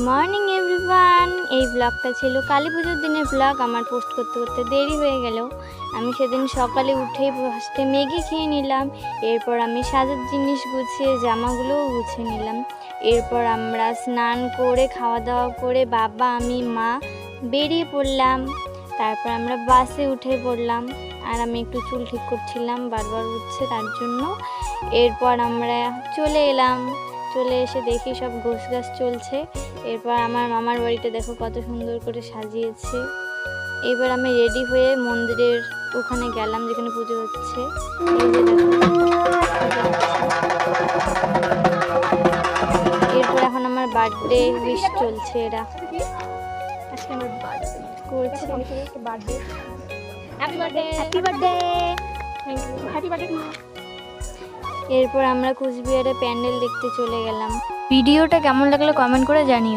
Morning everyone. এই ব্লগটা ছিল কালী পুজোর দিনের ব্লগ। আমার পোস্ট করতে করতে দেরি হয়ে গেল। আমি সেদিন সকালে উঠেই ফার্স্টে ম্যাগি খেয়ে নিলাম। এরপর আমি সাজার জিনিস গুছিয়ে জামাগুলোও গুছিয়ে নিলাম। এরপর আমরা স্নান করে খাওয়া দাওয়া করে বাবা আমি মা বেরিয়ে পড়লাম। তারপর আমরা বাসে উঠে পড়লাম। আর আমি একটু চুল ঠিক করছিলাম, বারবার উঠছে তার জন্য। এরপর আমরা চলে এলাম। চলে এসে দেখি সব গোছ গাছ চলছে। এরপর আমার মামার বাড়িটা দেখো কত সুন্দর করে সাজিয়েছে। এবার আমি রেডি হয়ে মন্দিরের ওখানে গেলাম যেখানে পুজো হচ্ছে। এই যে দেখো এরপর এখন আমার বার্থডে উইশ চলছে, এরা করছে। এরপর আমরা কুচবিহারে প্যান্ডেল দেখতে চলে গেলাম। ভিডিওটা কেমন লাগলো কমেন্ট করে জানিও।